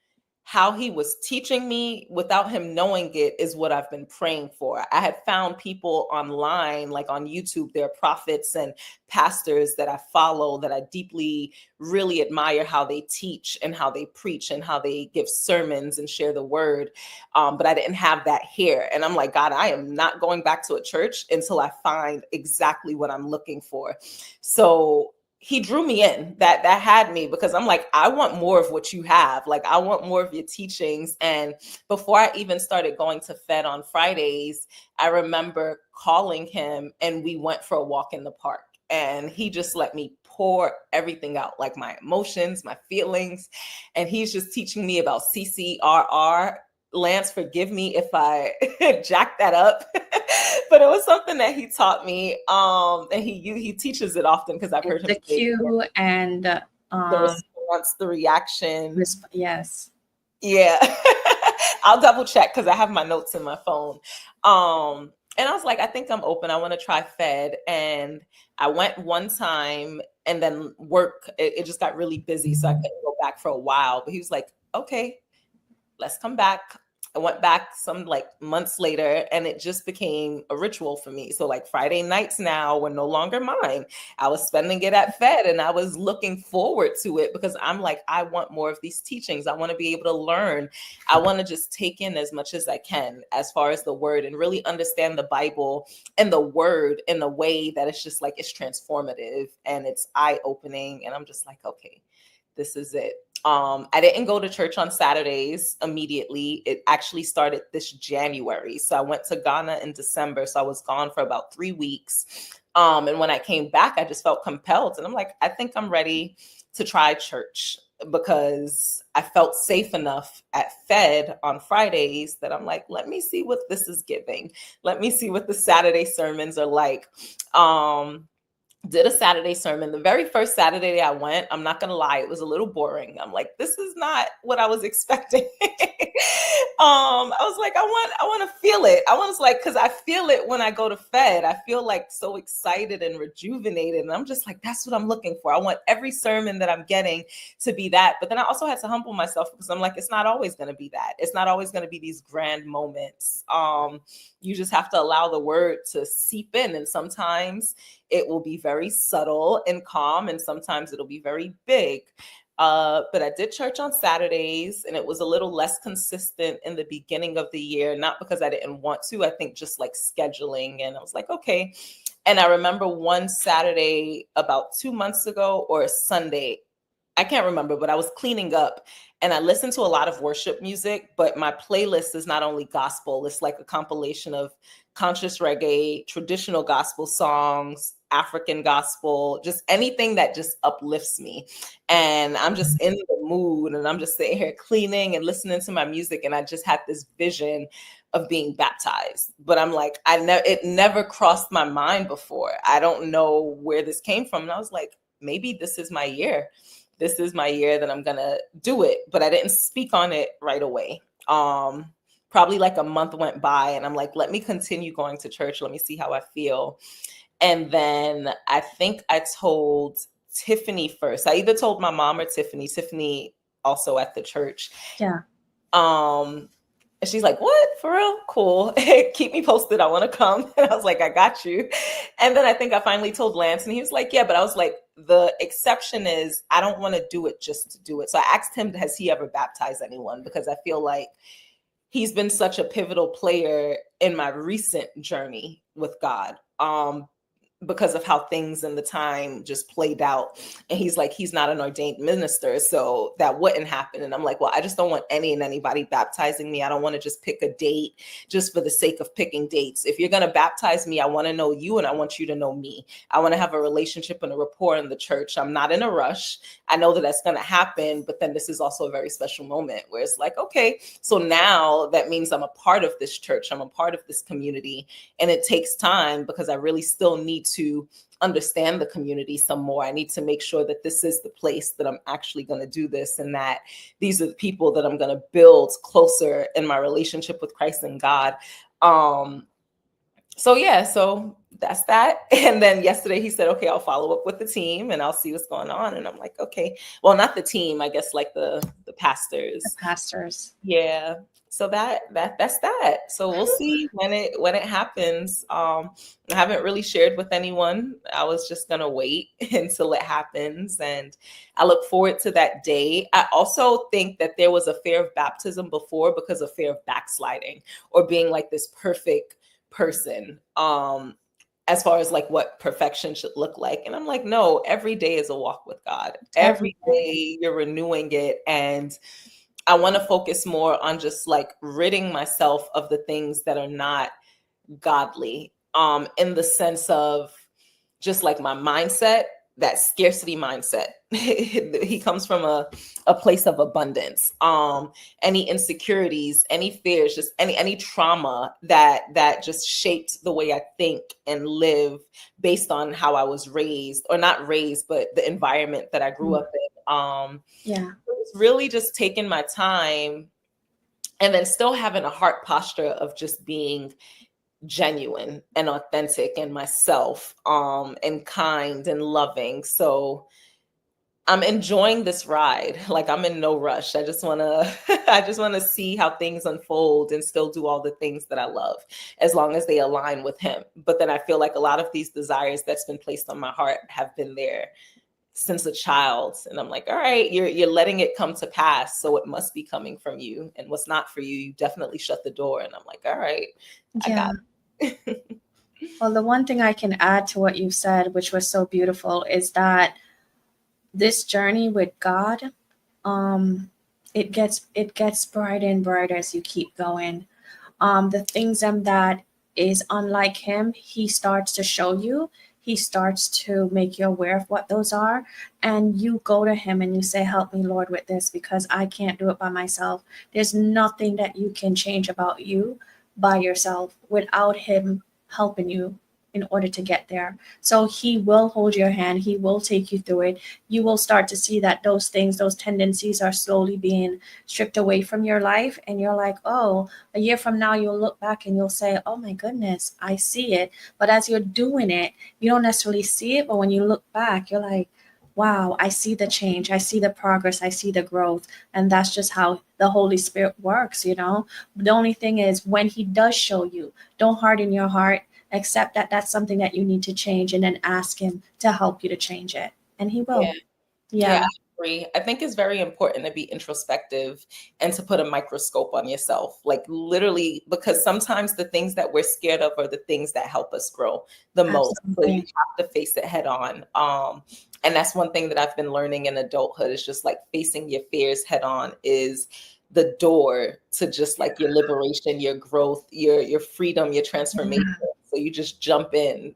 How he was teaching me without him knowing it is what I've been praying for. I had found people online, like on YouTube, there are prophets and pastors that I follow that I deeply really admire how they teach and how they preach and how they give sermons and share the word. But I didn't have that here. And I'm like, God, I am not going back to a church until I find exactly what I'm looking for. So he drew me in. That had me, because I'm like, I want more of what you have. Like, I want more of your teachings. And before I even started going to Fed on Fridays, I remember calling him, and we went for a walk in the park, and he just let me pour everything out, like my emotions, my feelings. And he's just teaching me about CCRR. Lance, forgive me if I jacked that up, but it was something that he taught me. And he teaches it often, because I've heard him the cue and the response, the reaction. Yes. Yeah. I'll double check, because I have my notes in my phone. And I was like, I think I'm open. I want to try Fed. And I went one time, and then work, it just got really busy, so I couldn't go back for a while. But he was like, okay, let's come back. I went back some like months later, and it just became a ritual for me. So like Friday nights now were no longer mine. I was spending it at Fed, and I was looking forward to it, because I'm like, I want more of these teachings. I want to be able to learn. I want to just take in as much as I can as far as the word, and really understand the Bible and the word in a way that it's just like, it's transformative and it's eye-opening. And I'm just like, okay, this is it. I didn't go to church on Saturdays immediately. It actually started this January. So I went to Ghana in December. So I was gone for about 3 weeks. And when I came back, I just felt compelled. And I'm like, I think I'm ready to try church. because I felt safe enough at Fed on Fridays that I'm like, let me see what this is giving. Let me see what the Saturday sermons are like. Did a Saturday sermon. The very first Saturday I went, I'm not going to lie, it was a little boring. I'm like, this is not what I was expecting. I was like, I want to feel it. I was like, because I feel it when I go to Fed. I feel like so excited and rejuvenated. And I'm just like, that's what I'm looking for. I want every sermon that I'm getting to be that. But then I also had to humble myself because I'm like, it's not always going to be that. It's not always going to be these grand moments. You just have to allow the word to seep in. And sometimes it will be very subtle and calm, and sometimes it'll be very big. But I did church on Saturdays, and it was a little less consistent in the beginning of the year, not because I didn't want to, I think just like scheduling. And I was like, okay. And I remember one Saturday about 2 months ago, or a Sunday, I can't remember, but I was cleaning up and I listened to a lot of worship music, but my playlist is not only gospel, it's like a compilation of conscious reggae, traditional gospel songs, African gospel, just anything that just uplifts me. And I'm just in the mood, and I'm just sitting here cleaning and listening to my music. And I just had this vision of being baptized, but I'm like, it never crossed my mind before. I don't know where this came from. And I was like, maybe this is my year. This is my year that I'm going to do it. But I didn't speak on it right away. Probably like a month went by, and I'm like, let me continue going to church. Let me see how I feel. And then I think I told Tiffany first. I either told my mom or Tiffany also at the church. Yeah. And she's like, what? For real? Cool. Keep me posted. I want to come. And I was like, I got you. And then I think I finally told Lance, and he was like, yeah, but I was like, the exception is I don't want to do it just to do it. So I asked him, has he ever baptized anyone? Because I feel like he's been such a pivotal player in my recent journey with God. Because of how things in the time just played out. And he's like, he's not an ordained minister, so that wouldn't happen. And I'm like, well, I just don't want anybody baptizing me. I don't want to just pick a date just for the sake of picking dates. If you're going to baptize me, I want to know you, and I want you to know me. I want to have a relationship and a rapport in the church. I'm not in a rush. I know that that's going to happen, but then this is also a very special moment where it's like, okay, so now that means I'm a part of this church. I'm a part of this community, and it takes time because I really still need to understand the community some more. I need to make sure that this is the place that I'm actually going to do this, and that these are the people that I'm going to build closer in my relationship with Christ and God. So that's that. And then yesterday he said, okay, I'll follow up with the team and I'll see what's going on. And I'm like, okay, well, not the team, I guess, like the pastors. The pastors. Yeah. So that's that. So we'll see when it happens. I haven't really shared with anyone. I was just gonna wait until it happens, and I look forward to that day. I also think that there was a fear of baptism before because of fear of backsliding or being like this perfect person. As far as like what perfection should look like. And I'm like, no, every day is a walk with God. Every day you're renewing it. And I want to focus more on just like ridding myself of the things that are not godly, in the sense of just like my mindset, that scarcity mindset. He comes from a place of abundance. Any insecurities, any fears, just any trauma that just shaped the way I think and live based on how I was raised, or not raised, but the environment that I grew up in. Yeah. It was really just taking my time and then still having a heart posture of just being genuine and authentic and myself, and kind and loving. So I'm enjoying this ride. Like, I'm in no rush. I just want to see how things unfold and still do all the things that I love, as long as they align with him. But then I feel like a lot of these desires that's been placed on my heart have been there since a child. And I'm like, all right, you're letting it come to pass. So it must be coming from you. And what's not for you, you definitely shut the door. And I'm like, all right, I got it. Well, the one thing I can add to what you said, which was so beautiful, is that this journey with God, it gets brighter and brighter as you keep going. The things that is unlike him, he starts to show you. he starts to make you aware of what those are. And you go to him and you say, help me, Lord, with this, because I can't do it by myself. There's nothing that you can change about you by yourself without him helping you in order to get there. So he will hold your hand. He will take you through it. You will start to see that those things, those tendencies are slowly being stripped away from your life. And you're like, oh, a year from now, you'll look back and you'll say, oh my goodness, I see it. But as you're doing it, you don't necessarily see it. But when you look back, you're like, wow, I see the change. I see the progress. I see the growth. And that's just how the Holy Spirit works, you know. The only thing is, when he does show you, don't harden your heart. Accept that that's something that you need to change, and then ask him to help you to change it. And he will. Yeah, I agree. I think it's very important to be introspective and to put a microscope on yourself, like literally, because sometimes the things that we're scared of are the things that help us grow the most. So you have to face it head on. And that's one thing that I've been learning in adulthood, is just like facing your fears head on is the door to just like your liberation, your growth, your freedom, your transformation. So you just jump in.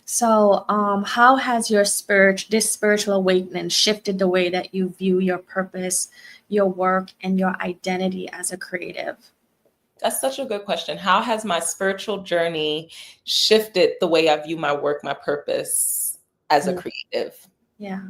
So, how has this spiritual awakening shifted the way that you view your purpose, your work, and your identity as a creative? That's such a good question. How has my spiritual journey shifted the way I view my work, my purpose as a creative? Yeah.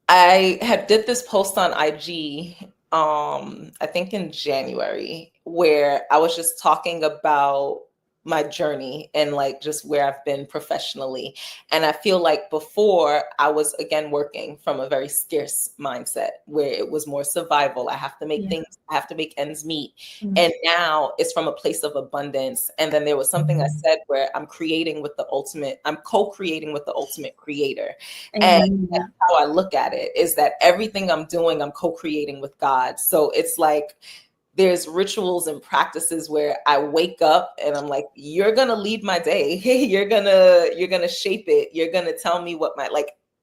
I had did this post on IG, I think in January, where I was just talking about my journey and like just where I've been professionally. And I feel like before I was again working from a very scarce mindset where it was more survival. I have to make things, I have to make ends meet. And now it's from a place of abundance. And then there was something I said where I'm co-creating with the ultimate creator. And that's how I look at it, is that everything I'm doing, I'm co-creating with God. So it's like, there's rituals and practices where I wake up and I'm like, you're going to lead my day. You're going to shape it. You're going to tell me what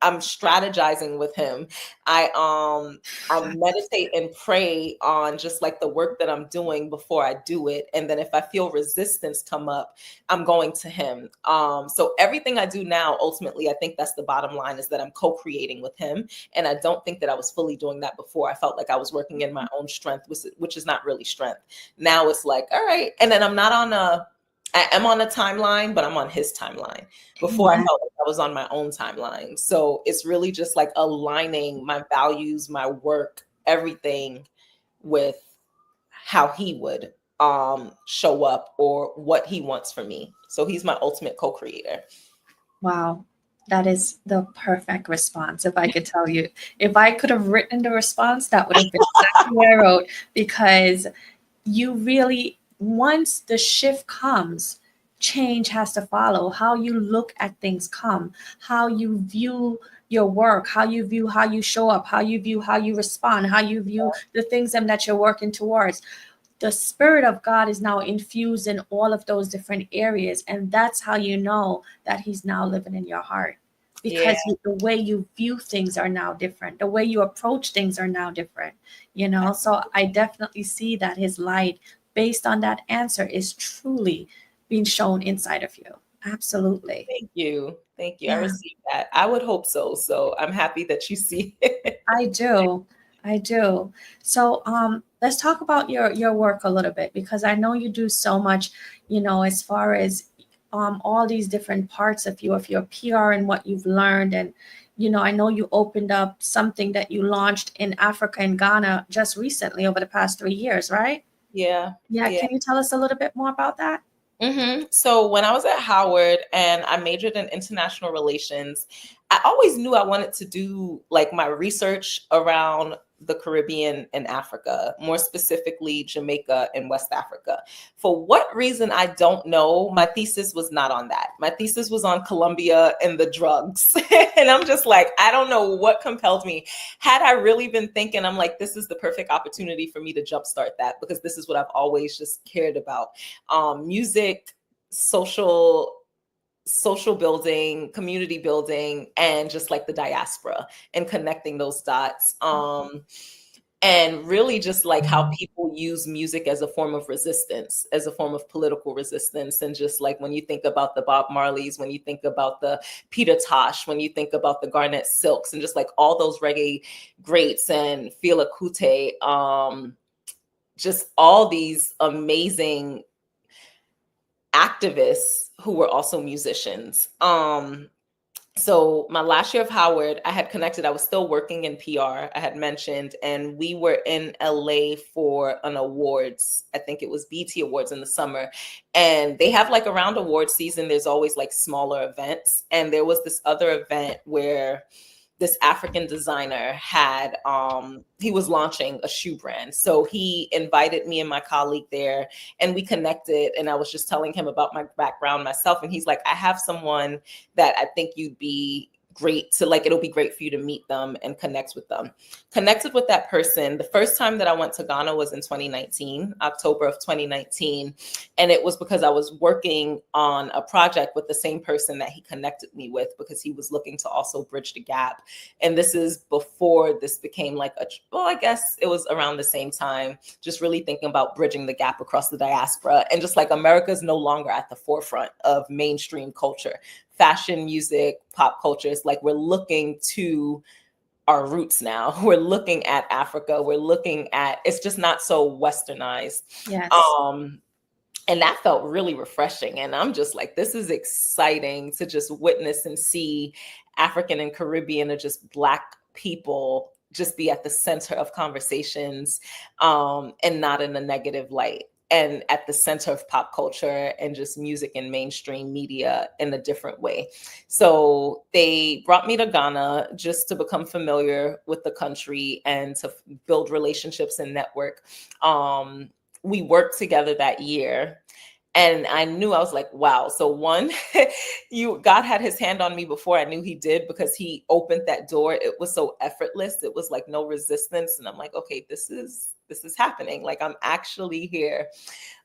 I'm strategizing with him. I meditate and pray on just like the work that I'm doing before I do it. And then if I feel resistance come up, I'm going to him. So everything I do now, ultimately, I think that's the bottom line, is that I'm co-creating with him. And I don't think that I was fully doing that before. I felt like I was working in my own strength, which is not really strength. Now it's like, all right. And then I am on a timeline, but I'm on his timeline. Before I felt like I was on my own timeline. So it's really just like aligning my values, my work, everything with how he would show up or what he wants for me. So he's my ultimate co-creator. Wow. That is the perfect response. If I could tell you, if I could have written the response, that would have been exactly what I wrote, because you really, once the shift comes, change has to follow. How you look at things come, how you view your work, how you show up, how you respond, how you view the things that you're working towards. The Spirit of God is now infused in all of those different areas. And that's how you know that he's now living in your heart. Because the way you view things are now different. The way you approach things are now different, you know? So I definitely see that his light, based on that answer, is truly being shown inside of you. Absolutely. Thank you. Yeah. I received that. I would hope so. So I'm happy that you see it. I do. So let's talk about your work a little bit, because I know you do so much, you know, as far as all these different parts of your PR and what you've learned. And, you know, I know you opened up something that you launched in Africa and Ghana just recently over the past 3 years, right? Yeah. Can you tell us a little bit more about that? So when I was at Howard and I majored in international relations, I always knew I wanted to do like my research around the Caribbean and Africa, more specifically Jamaica and West Africa. For what reason, I don't know. My thesis was not on that. My thesis was on Colombia and the drugs. And I'm just like, I don't know what compelled me. Had I really been thinking, I'm like, this is the perfect opportunity for me to jumpstart that, because this is what I've always just cared about. Music, social building, community building, and just like the diaspora and connecting those dots. and really just like how people use music as a form of resistance, as a form of political resistance. And just like when you think about the Bob Marleys, when you think about the Peter Tosh, when you think about the Garnet Silks, and just like all those reggae greats and Fela Kuti, just all these amazing activists who were also musicians. So my last year of Howard, I had connected. I was still working in PR, I had mentioned, and we were in LA for an awards. I think it was BT Awards in the summer. And they have like around award season, there's always like smaller events. And there was this other event where this African designer had, he was launching a shoe brand. So he invited me and my colleague there, and we connected, and I was just telling him about my background myself. And he's like, I have someone that I think you'd be great to, like, it'll be great for you to meet them and connect with them. Connected with that person. The first time that I went to Ghana was in 2019, October of 2019. And it was because I was working on a project with the same person that he connected me with, because he was looking to also bridge the gap. And this is before this became like well, I guess it was around the same time, just really thinking about bridging the gap across the diaspora. And just like America's no longer at the forefront of mainstream culture. Fashion, music, pop culture. It's like we're looking to our roots now. We're looking at Africa. We're looking at, it's just not so westernized. Yes. And that felt really refreshing. And I'm just like, this is exciting to just witness and see African and Caribbean, or just Black people, just be at the center of conversations, and not in a negative light. And at the center of pop culture and just music and mainstream media in a different way. So they brought me to Ghana just to become familiar with the country and to build relationships and network. We worked together that year. And I knew, I was like, wow. So one, God had his hand on me before I knew he did, because he opened that door. It was so effortless. It was like no resistance. And I'm like, okay, this is happening. Like, I'm actually here.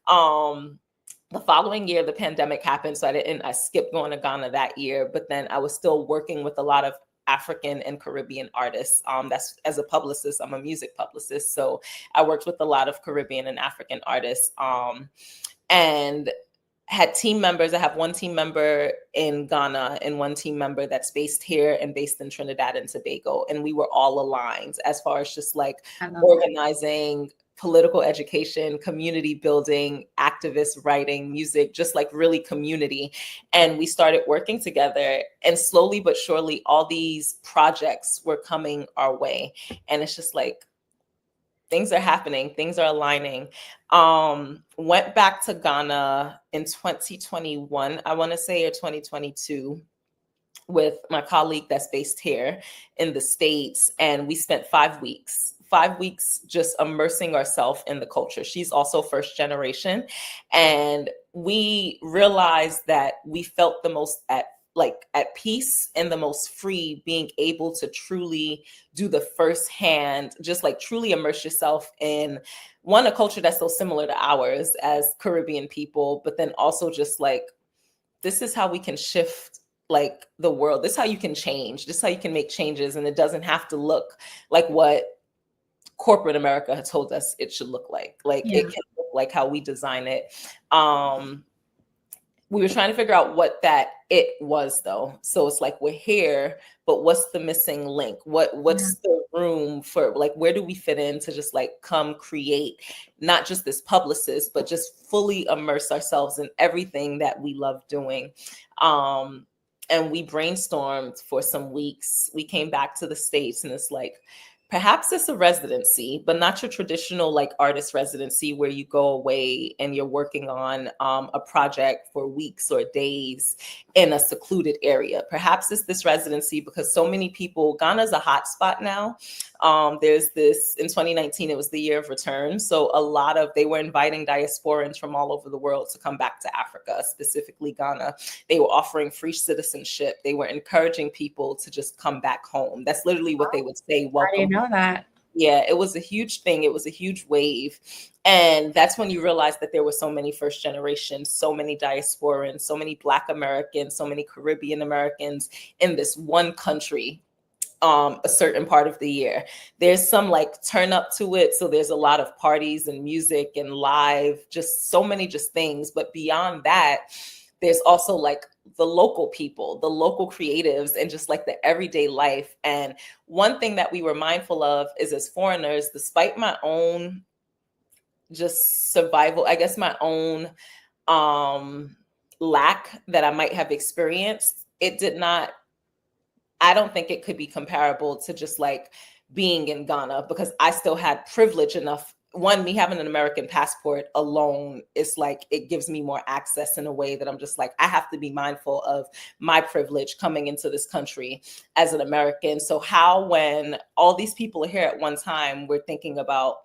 The following year, the pandemic happened. So I skipped going to Ghana that year, but then I was still working with a lot of African and Caribbean artists. That's, as a publicist, I'm a music publicist. So I worked with a lot of Caribbean and African artists. And had team members. I have one team member in Ghana and one team member that's based here and based in Trinidad and Tobago. And we were all aligned as far as just like organizing, political education, community building, activist writing, music, just like really community. And we started working together, and slowly but surely, all these projects were coming our way. And it's just like, things are happening, things are aligning. Went back to Ghana in 2021, I want to say, or 2022, with my colleague that's based here in the States. And we spent 5 weeks just immersing ourselves in the culture. She's also first generation. And we realized that we felt the most at peace and the most free, being able to truly do the firsthand, just like truly immerse yourself in a culture that's so similar to ours as Caribbean people, but then also just like, this is how we can shift like the world. This is how you can change. This is how you can make changes. And it doesn't have to look like what corporate America has told us it should look like. Like, it can look like how we design it. We were trying to figure out what that it was, though. So it's like, we're here, but what's the missing link? What's the room for, like, where do we fit in to just like come create not just this publicist, but just fully immerse ourselves in everything that we love doing. And we brainstormed for some weeks. We came back to the States, and it's like, perhaps it's a residency, but not your traditional like artist residency where you go away and you're working on a project for weeks or days in a secluded area. Perhaps it's this residency because so many people, Ghana's a hot spot now. There's this, in 2019, it was the year of return. So they were inviting diasporans from all over the world to come back to Africa, specifically Ghana. They were offering free citizenship. They were encouraging people to just come back home. That's literally what they would say. Welcome. I didn't know that. Yeah, it was a huge thing. It was a huge wave. And that's when you realize that there were so many first generations, so many diasporans, so many Black Americans, so many Caribbean Americans in this one country. a certain part of the year. There's some like turn up to it. So there's a lot of parties and music and live, just so many just things. But beyond that, there's also like the local people, the local creatives, and just like the everyday life. And one thing that we were mindful of is, as foreigners, despite my own just survival, I guess my own lack that I might have experienced, it did not, I don't think it could be comparable to just like being in Ghana, because I still had privilege enough. One, me having an American passport alone, it's like it gives me more access in a way that I'm just like, I have to be mindful of my privilege coming into this country as an American. So how, when all these people are here at one time, we're thinking about,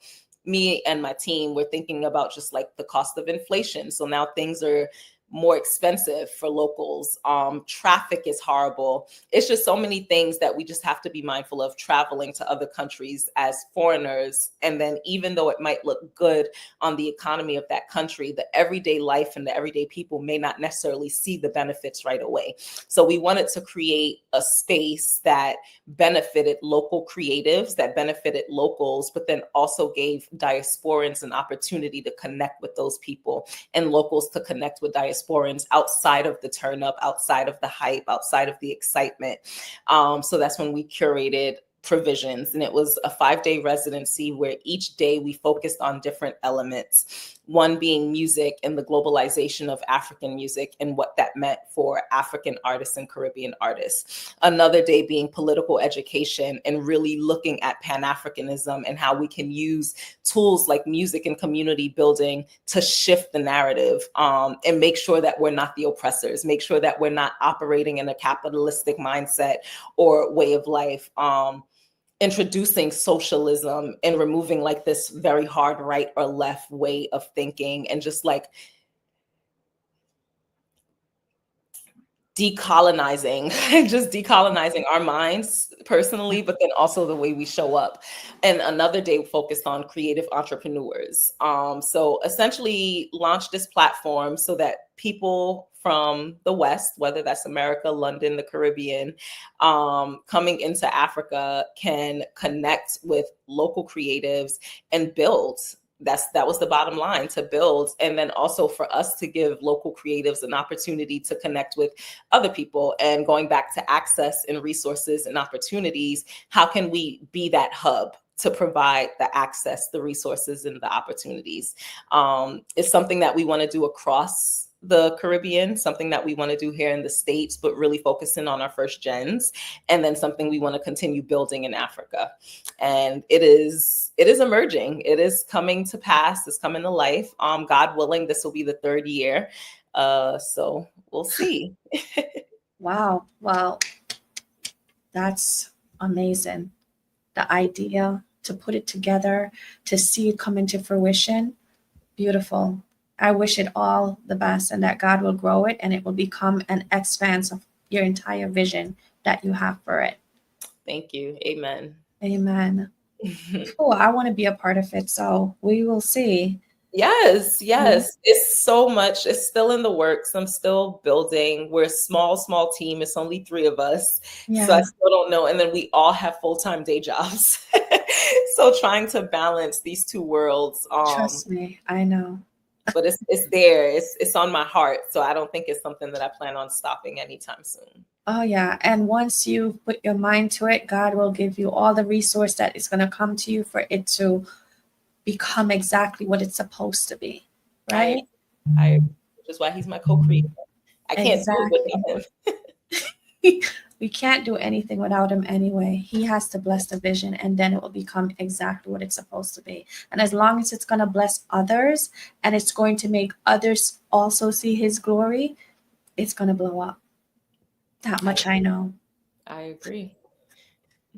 me and my team, we're thinking about just like the cost of inflation. So now things are more expensive for locals. Traffic is horrible. It's just so many things that we just have to be mindful of traveling to other countries as foreigners. And then even though it might look good on the economy of that country, the everyday life and the everyday people may not necessarily see the benefits right away. So we wanted to create a space that benefited local creatives, that benefited locals, but then also gave diasporans an opportunity to connect with those people, and locals to connect with diasporans outside of the turn up, outside of the hype, outside of the excitement. So that's when we curated provisions, and it was a 5-day residency where each day we focused on different elements. One being music and the globalization of African music and what that meant for African artists and Caribbean artists. Another day being political education and really looking at Pan-Africanism and how we can use tools like music and community building to shift the narrative, and make sure that we're not the oppressors, make sure that we're not operating in a capitalistic mindset or way of life. Introducing socialism and removing like this very hard right or left way of thinking, and just like decolonizing, just decolonizing our minds personally, but then also the way we show up. And another day focused on creative entrepreneurs. So essentially launched this platform so that people from the West, whether that's America, London, the Caribbean, coming into Africa, can connect with local creatives and build. That was the bottom line, to build. And then also for us to give local creatives an opportunity to connect with other people. And going back to access and resources and opportunities, how can we be that hub to provide the access, the resources, and the opportunities? It's something that we want to do across the Caribbean, something that we want to do here in the States, but really focusing on our first gens, and then something we want to continue building in Africa. And it is emerging. It is coming to pass. It's coming to life. God willing, this will be the 3rd year. So we'll see. Wow. Well, that's amazing. The idea to put it together, to see it come into fruition, beautiful. I wish it all the best, and that God will grow it and it will become an expanse of your entire vision that you have for it. Thank you. Amen. Amen. Cool. I want to be a part of it. So we will see. Yes. It's so much. It's still in the works. I'm still building. We're a small team. It's only 3 of us. Yeah. So I still don't know. And then we all have full-time day jobs. So trying to balance these 2 worlds. Trust me, I know. But it's there. It's on my heart. So I don't think it's something that I plan on stopping anytime soon. Oh yeah. And once you put your mind to it, God will give you all the resource that is going to come to you for it to become exactly what it's supposed to be. Right? I which is why he's my co-creator. I can't do it without him. We can't do anything without him anyway. He has to bless the vision, and then it will become exactly what it's supposed to be. And as long as it's going to bless others and it's going to make others also see his glory, it's going to blow up. That much I know. I agree.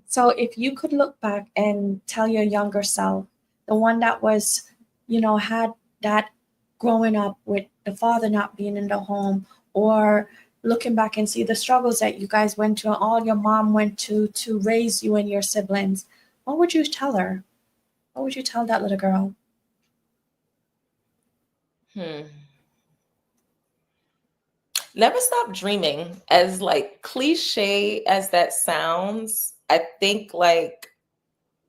So if you could look back and tell your younger self, the one that was, had that growing up with the father not being in the home, or looking back and see the struggles that you guys went to and all your mom went to raise you and your siblings, what would you tell her? What would you tell that little girl? Never stop dreaming. As like cliche as that sounds, I think like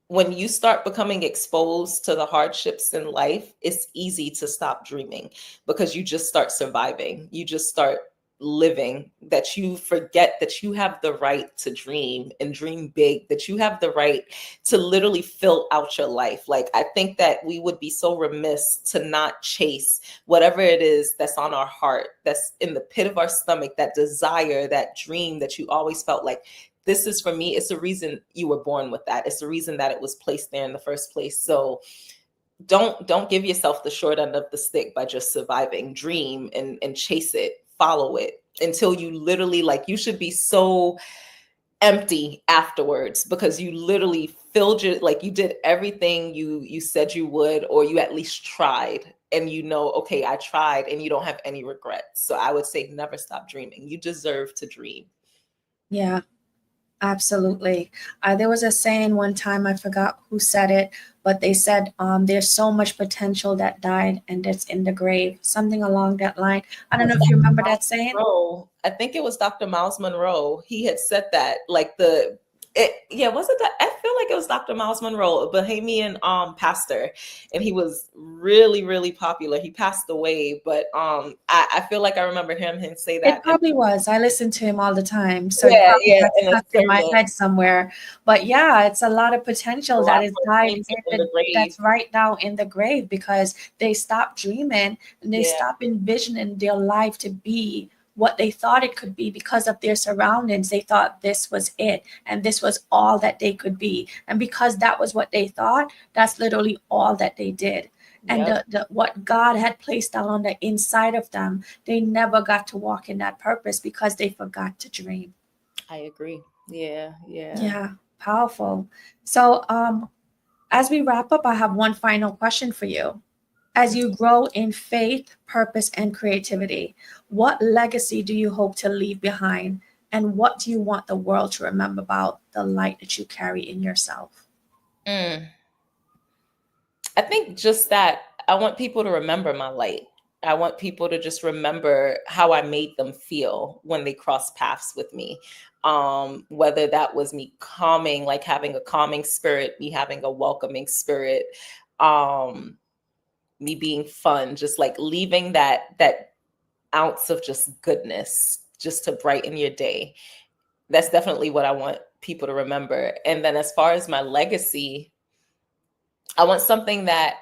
when you start becoming exposed to the hardships in life, it's easy to stop dreaming because you just start surviving. You just start living, that you forget that you have the right to dream and dream big, that you have the right to literally fill out your life. Like, I think that we would be so remiss to not chase whatever it is that's on our heart, that's in the pit of our stomach, that desire, that dream that you always felt like, this is for me. It's the reason you were born with that. It's the reason that it was placed there in the first place. So don't give yourself the short end of the stick by just surviving. Dream and chase it, follow it until you literally, like, you should be so empty afterwards because you literally filled your, like, you did everything you said you would, or you at least tried, and you know, okay, I tried, and you don't have any regrets. So I would say never stop dreaming. You deserve to dream. Yeah. Absolutely. There was a saying one time, I forgot who said it, but they said there's so much potential that died and it's in the grave, something along that line. I don't know if you remember that saying. I think it was Dr. Miles Monroe. He had said that, like, was it that? I feel like it was Dr. Miles Monroe, a Bahamian pastor, and he was really, really popular. He passed away, but I feel like I remember him say that. It probably was. I listen to him all the time, so yeah, that's stuck in my head somewhere. But yeah, it's a lot of potential that is died that's right now in the grave because they stopped dreaming and they stopped envisioning their life to be what they thought it could be because of their surroundings. They thought this was it and this was all that they could be. And because that was what they thought, that's literally all that they did. And the what God had placed down on the inside of them, they never got to walk in that purpose because they forgot to dream. I agree. Yeah. Powerful. So as we wrap up, I have one final question for you. As you grow in faith, purpose, and creativity, what legacy do you hope to leave behind? And what do you want the world to remember about the light that you carry in yourself? I think just that I want people to remember my light. I want people to just remember how I made them feel when they crossed paths with me. Whether that was me calming, like having a calming spirit, me having a welcoming spirit, me being fun, just like leaving that ounce of just goodness just to brighten your day. That's definitely what I want people to remember. And then as far as my legacy, I want something that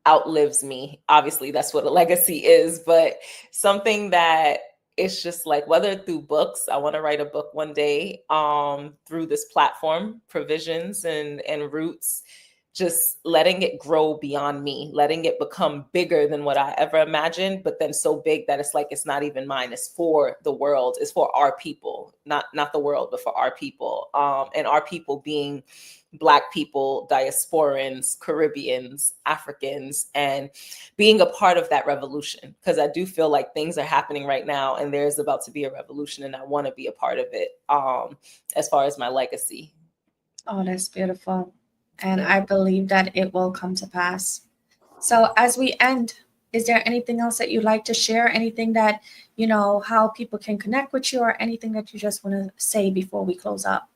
outlives me. Obviously, that's what a legacy is, but something that it's just like, whether through books, I want to write a book one day, through this platform, Provisions and Roots, just letting it grow beyond me, letting it become bigger than what I ever imagined, but then so big that it's like, it's not even mine. It's for the world. It's for our people, not the world, but for our people. And our people being Black people, diasporans, Caribbeans, Africans, and being a part of that revolution. Because I do feel like things are happening right now and there's about to be a revolution, and I want to be a part of it, as far as my legacy. Oh, that's beautiful. And I believe that it will come to pass. So as we end, is there anything else that you'd like to share? Anything that, how people can connect with you, or anything that you just want to say before we close up?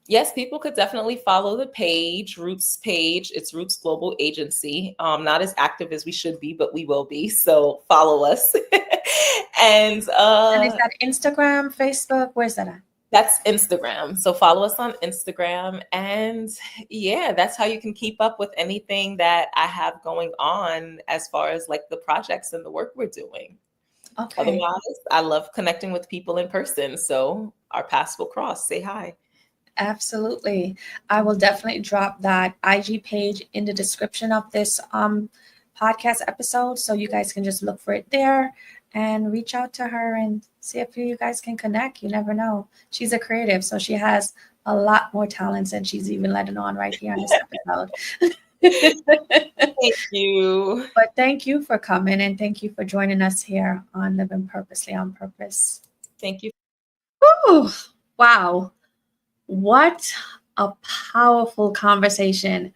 Yes, people could definitely follow the page, Roots page. It's Roots Global Agency. Not as active as we should be, but we will be. So follow us. And is that Instagram, Facebook? Where's that at? That's Instagram. So follow us on Instagram. And that's how you can keep up with anything that I have going on as far as like the projects and the work we're doing. Okay. Otherwise, I love connecting with people in person. So our paths will cross. Say hi. Absolutely. I will definitely drop that IG page in the description of this podcast episode, so you guys can just look for it there and reach out to her and see if you guys can connect. You never know. She's a creative, so she has a lot more talents than she's even letting on right here on this episode. Thank you. But thank you for coming, and thank you for joining us here on Living Purposely on Purpose. Thank you. Ooh, wow. What a powerful conversation.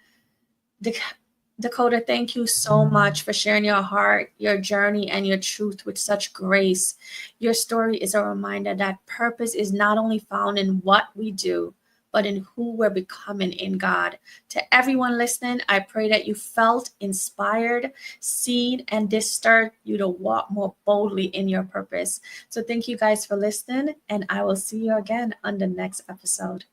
Decota, thank you so much for sharing your heart, your journey, and your truth with such grace. Your story is a reminder that purpose is not only found in what we do, but in who we're becoming in God. To everyone listening, I pray that you felt inspired, seen, and this stirred you to walk more boldly in your purpose. So thank you guys for listening, and I will see you again on the next episode.